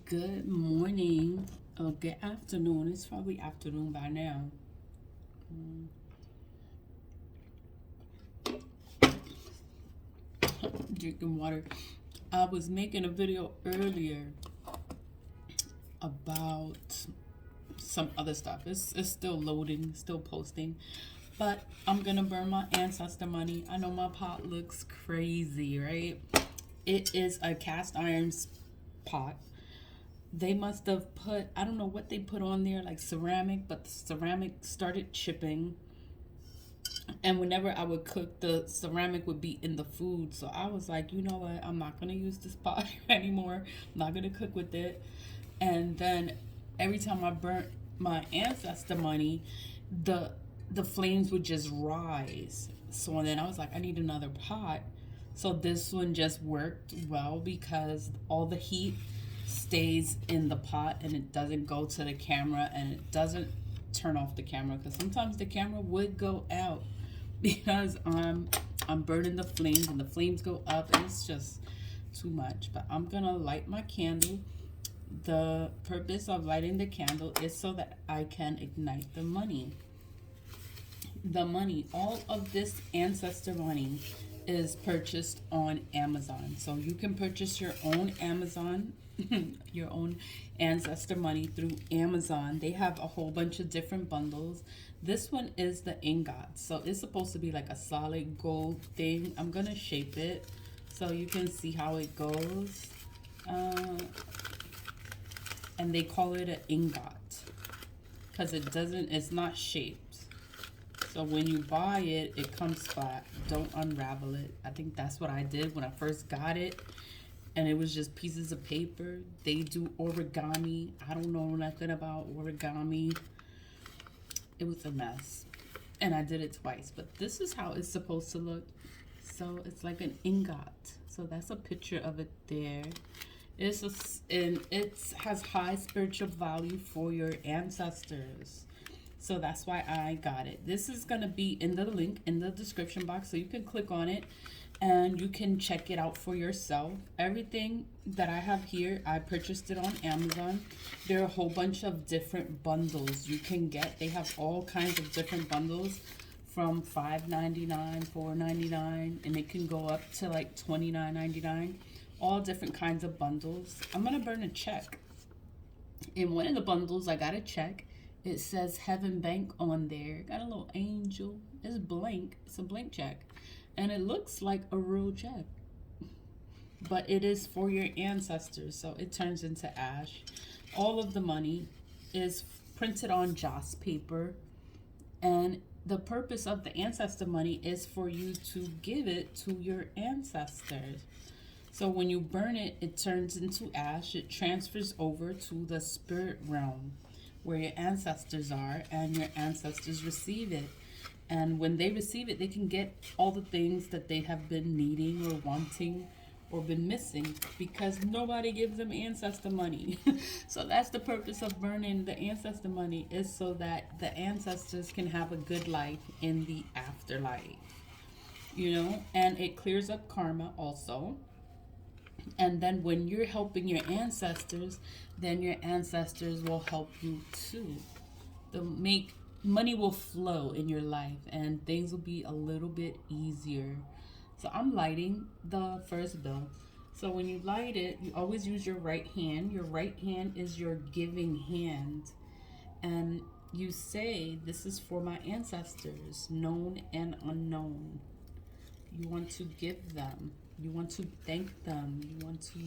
Good morning or good afternoon. It's probably afternoon by now. Drinking water. I was making a video earlier about some other stuff. It's still loading, still posting. But I'm gonna burn my ancestor money. I know my pot looks crazy, right? It is a cast iron pot. They must have put, I don't know what they put on there, like ceramic, but the ceramic started chipping. And whenever I would cook, the ceramic would be in the food. So I was like, you know what? I'm not going to use this pot anymore. I'm not going to cook with it. And then every time I burnt my ancestor money, the the flames would just rise. So then I was like, I need another pot. So this one just worked well because all the heat stays in the pot and it doesn't go to the camera and it doesn't turn off the camera because sometimes the camera would go out because I'm burning the flames and the flames go up and it's just too much. But I'm gonna light my candle. The purpose of lighting the candle is so that I can ignite the money. The money, all of this ancestor money is purchased on Amazon. So you can purchase your own Amazon, your own ancestor money through Amazon. They have a whole bunch of different bundles. This one is the ingot. So it's supposed to be like a solid gold thing. I'm going to shape it so you can see how it goes. And they call it an ingot because it's not shaped. So when you buy it, it comes flat. Don't unravel it. I think that's what I did when I first got it. And it was just pieces of paper. They do origami. I don't know nothing about origami. It was a mess. And I did it twice. But this is how it's supposed to look. So it's like an ingot. So that's a picture of it there. And it has high spiritual value for your ancestors. So that's why I got it. This is going to be in the link in the description box. So you can click on it and you can check it out for yourself. Everything that I have here, I purchased it on Amazon. There are a whole bunch of different bundles you can get. They have all kinds of different bundles from $5.99, $4.99, and it can go up to like $29.99. All different kinds of bundles. I'm going to burn a check. In one of the bundles, I got a check. It says Heaven Bank on there. Got a little angel. It's blank. It's a blank check. And it looks like a real check. But it is for your ancestors. So it turns into ash. All of the money is printed on joss paper. And the purpose of the ancestor money is for you to give it to your ancestors. So when you burn it, it turns into ash. It transfers over to the spirit realm where your ancestors are, and your ancestors receive it. And when they receive it, they can get all the things that they have been needing or wanting or been missing because nobody gives them ancestor money. So that's the purpose of burning the ancestor money, is so that the ancestors can have a good life in the afterlife. And it clears up karma also. And then when you're helping your ancestors, then your ancestors will help you too. Money will flow in your life and things will be a little bit easier. So I'm lighting the first bill. So when you light it, you always use your right hand. Your right hand is your giving hand. And you say, this is for my ancestors, known and unknown. You want to give them. You want to thank them. You want to,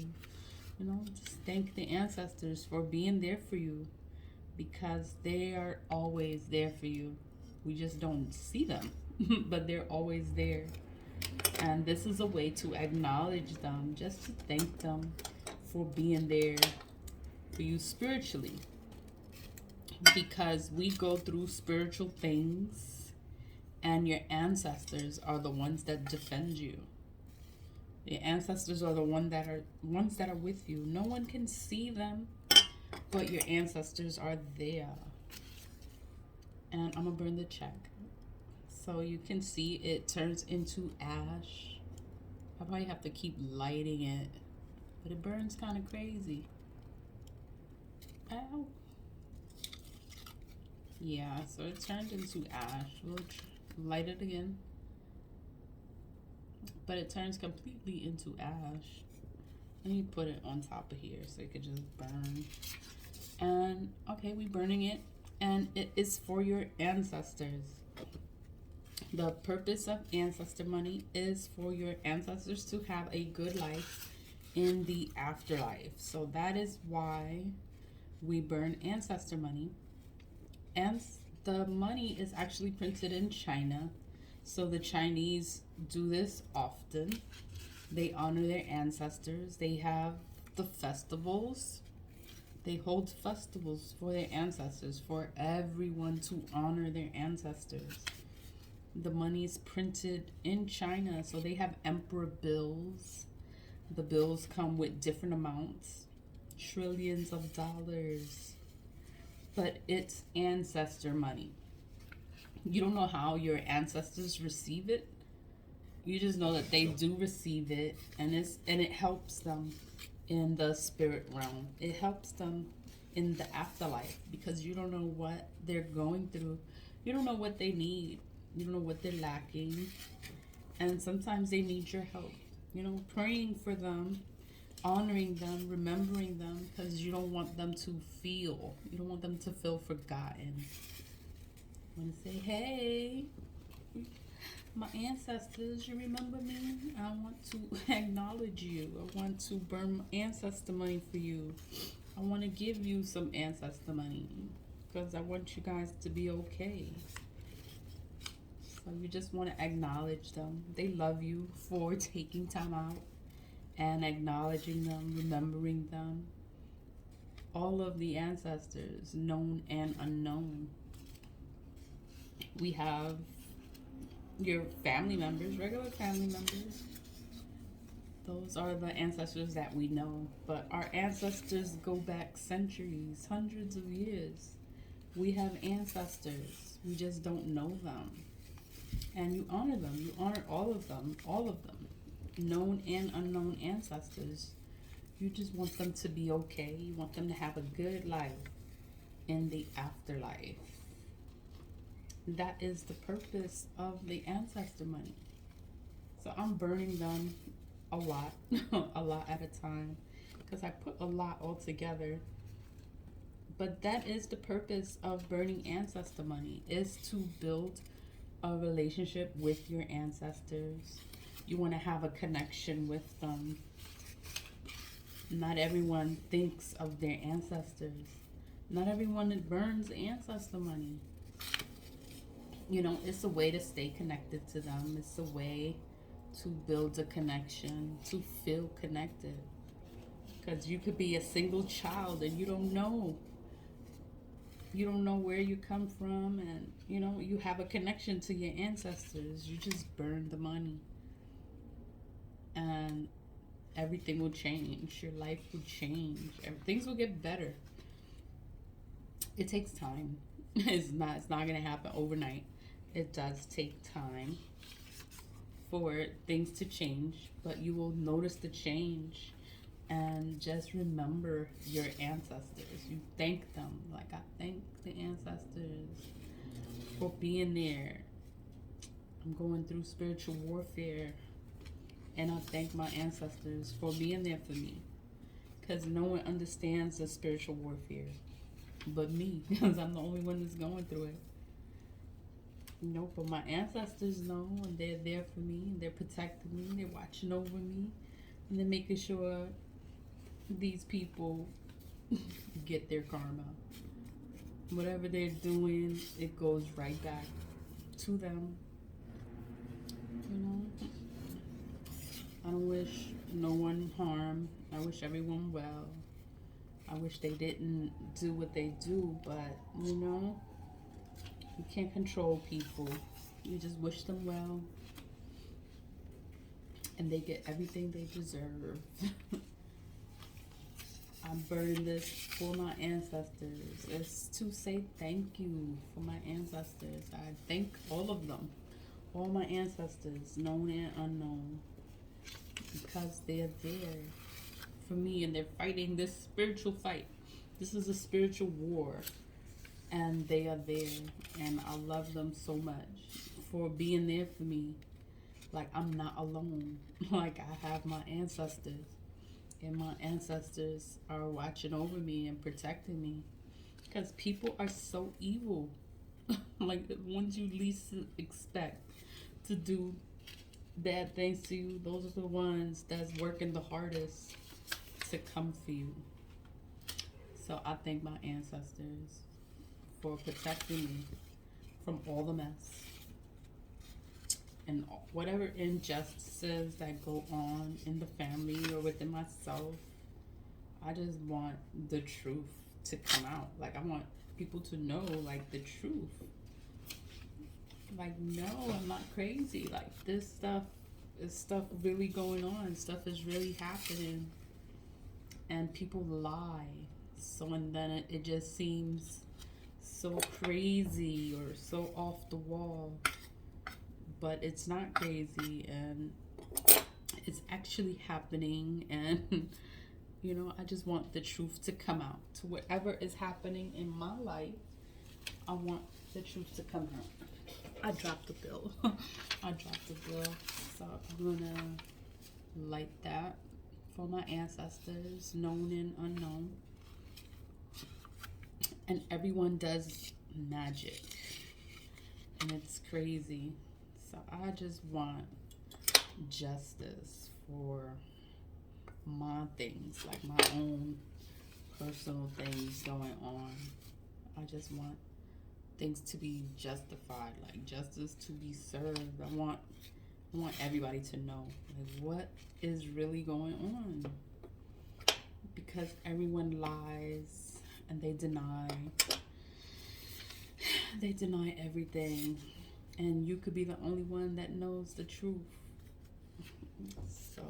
just thank the ancestors for being there for you because they are always there for you. We just don't see them, but they're always there. And this is a way to acknowledge them, just to thank them for being there for you spiritually. Because we go through spiritual things and your ancestors are the ones that defend you. The ancestors are the ones that are with you. No one can see them, but your ancestors are there. And I'm gonna burn the check. So you can see it turns into ash. I probably have to keep lighting it, but it burns kind of crazy. Ow. Yeah, so it turned into ash. We'll light it again. But it turns completely into ash. Let me put it on top of here so it could just burn. And okay, we burning it. And it is for your ancestors. The purpose of ancestor money is for your ancestors to have a good life in the afterlife. So that is why we burn ancestor money. And the money is actually printed in China. So the Chinese do this often. They honor their ancestors. They have the festivals. They hold festivals for their ancestors, for everyone to honor their ancestors. The money is printed in China, so they have emperor bills. The bills come with different amounts, trillions of dollars. But it's ancestor money. You don't know how your ancestors receive it. You just know that they do receive it, and it helps them in the spirit realm. It helps them in the afterlife, because you don't know what they're going through. You don't know what they need. You don't know what they're lacking. And sometimes they need your help. You know, praying for them, honoring them, remembering them, because you don't want them to feel. You don't want them to feel forgotten. You want to say, hey, my ancestors, you remember me? I want to acknowledge you. I want to burn ancestor money for you. I want to give you some ancestor money because I want you guys to be okay. So you just want to acknowledge them. They love you for taking time out and acknowledging them, remembering them. All of the ancestors, known and unknown. We have your family members, regular family members. Those are the ancestors that we know. But our ancestors go back centuries, hundreds of years. We have ancestors. We just don't know them. And you honor them. You honor all of them. All of them. Known and unknown ancestors. You just want them to be okay. You want them to have a good life in the afterlife. That is the purpose of the ancestor money. So I'm burning them a lot, a lot at a time, because I put a lot all together. But that is the purpose of burning ancestor money, is to build a relationship with your ancestors. You want to have a connection with them. Not everyone thinks of their ancestors. Not everyone burns ancestor money. You know, it's a way to stay connected to them. It's a way to build a connection, to feel connected. Because you could be a single child and you don't know. You don't know where you come from, and, you know, you have a connection to your ancestors. You just burn the money. And everything will change. Your life will change. Things will get better. It takes time. It's not going to happen overnight. It does take time for things to change, but you will notice the change. And just remember your ancestors. You thank them. Like, I thank the ancestors for being there. I'm going through spiritual warfare, and I thank my ancestors for being there for me, because no one understands the spiritual warfare but me, because I'm the only one that's going through it. You know, but my ancestors know, and they're there for me, and they're protecting me, they're watching over me, and they're making sure these people get their karma. Whatever they're doing, it goes right back to them. You know, I don't wish no one harm. I wish everyone well. I wish they didn't do what they do, but, you know, you can't control people. You just wish them well, and they get everything they deserve. I'm burning this for my ancestors. It's to say thank you for my ancestors. I thank all of them, all my ancestors, known and unknown, because they're there for me, and they're fighting this spiritual fight This is a spiritual war, and they are there, and I love them so much for being there for me. Like, I'm not alone. Like, I have my ancestors, and my ancestors are watching over me and protecting me, because people are so evil. Like, the ones you least expect to do bad things to you, those are the ones that's working the hardest to come for you. So I thank my ancestors for protecting me from all the mess and whatever injustices that go on in the family or within myself. I just want the truth to come out. Like, I want people to know, like, the truth. Like, no, I'm not crazy. Like, this stuff is stuff really going on. Stuff is really happening. And people lie. So, and then it just seems so crazy or so off the wall. But it's not crazy, and it's actually happening. And, you know, I just want the truth to come out. To whatever is happening in my life, I want the truth to come out. I dropped the bill. I dropped the bill. So I'm gonna light that for my ancestors, known and unknown. And everyone does magic, and it's crazy. So I just want justice for my things, like my own personal things going on. I just want things to be justified, like justice to be served. I want everybody to know, like, what is really going on, because everyone lies and they deny everything, and you could be the only one that knows the truth. So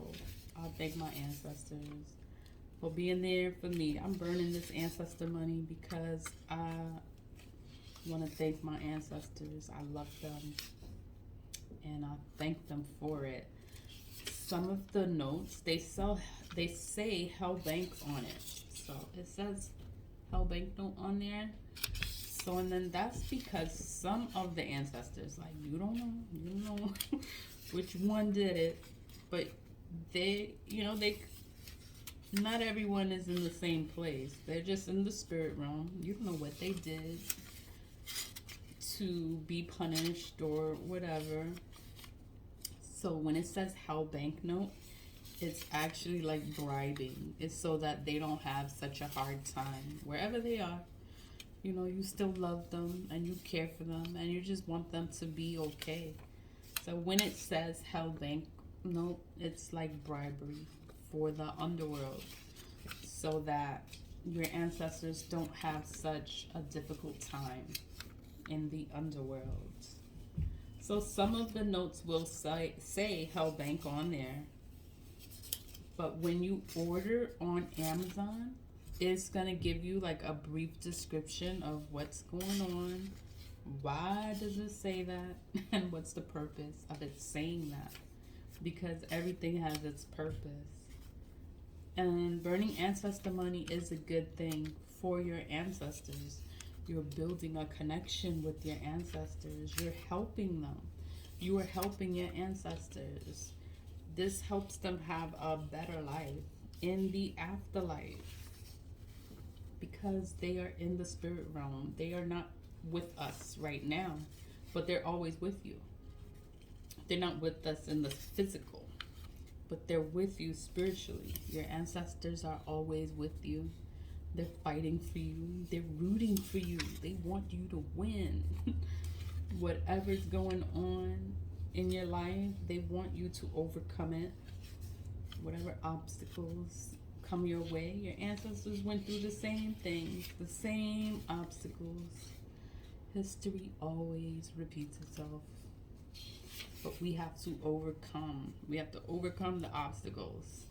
I thank my ancestors for being there for me. I'm burning this ancestor money because I want to thank my ancestors. I love them, and I thank them for it. Some of the notes, they say Hell Bank on it. So it says Hell Bank note on there. So, and then that's because some of the ancestors, like, you don't know which one did it, but they, not everyone is in the same place. They're just in the spirit realm. You don't know what they did to be punished or whatever. So when it says Hell Bank note, it's actually like bribing. It's so that they don't have such a hard time wherever they are. You still love them and you care for them and you just want them to be okay. So when it says Hell Bank note, it's like bribery for the underworld, so that your ancestors don't have such a difficult time in the underworld. So some of the notes will say Hell Bank on there, but when you order on Amazon, it's gonna give you like a brief description of what's going on, why does it say that, and what's the purpose of it saying that, because everything has its purpose. And burning ancestor money is a good thing for your ancestors. You're building a connection with your ancestors. You're helping them. You are helping your ancestors. This helps them have a better life in the afterlife, because they are in the spirit realm. They are not with us right now, but they're always with you. They're not with us in the physical, but they're with you spiritually. Your ancestors are always with you. They're fighting for you. They're rooting for you. They want you to win. Whatever's going on in your life, they want you to overcome it. Whatever obstacles come your way, your ancestors went through the same things, the same obstacles. History always repeats itself. But we have to overcome. We have to overcome the obstacles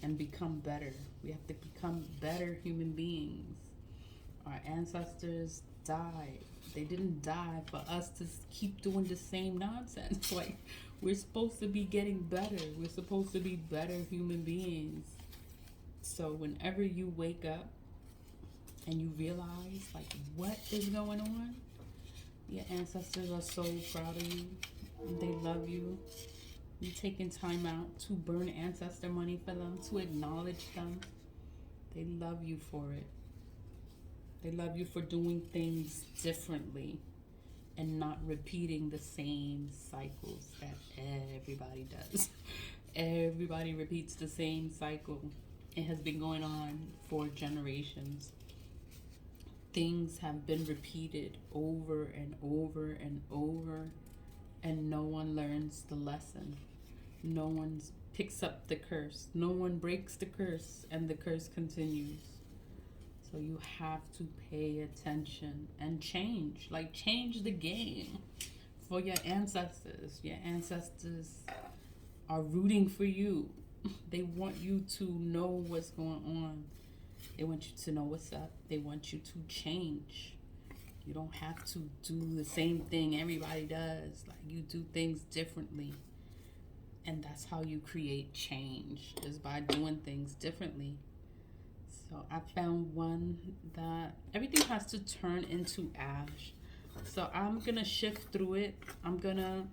and become better. We have to become better human beings. Our ancestors died. They didn't die for us to keep doing the same nonsense. Like, we're supposed to be getting better. We're supposed to be better human beings. So whenever you wake up, and you realize like what is going on, your ancestors are so proud of you. They love you. You taking time out to burn ancestor money for them, to acknowledge them. They love you for it. They love you for doing things differently and not repeating the same cycles that everybody does. Everybody repeats the same cycle. It has been going on for generations. Things have been repeated over and over and over, and no one learns the lesson. No one picks up the curse. No one breaks the curse, and the curse continues. So you have to pay attention and change. Like, change the game for your ancestors. Your ancestors are rooting for you. They want you to know what's going on. They want you to know what's up. They want you to change. You don't have to do the same thing everybody does. Like, you do things differently. And that's how you create change, is by doing things differently. So I found one that everything has to turn into ash. So I'm going to shift through it. I'm going to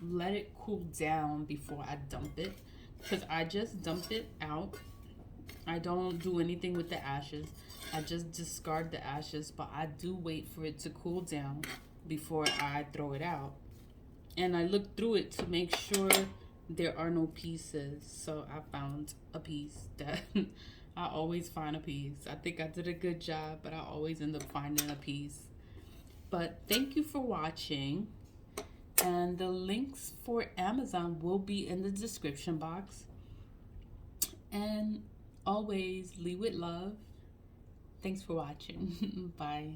let it cool down before I dump it, because I just dumped it out. I don't do anything with the ashes. I just discard the ashes, but I do wait for it to cool down before I throw it out. And I look through it to make sure there are no pieces. So I found a piece that I always find a piece. I think I did a good job, but I always end up finding a piece. But thank you for watching. And the links for Amazon will be in the description box. And always lead with love. Thanks for watching. Bye.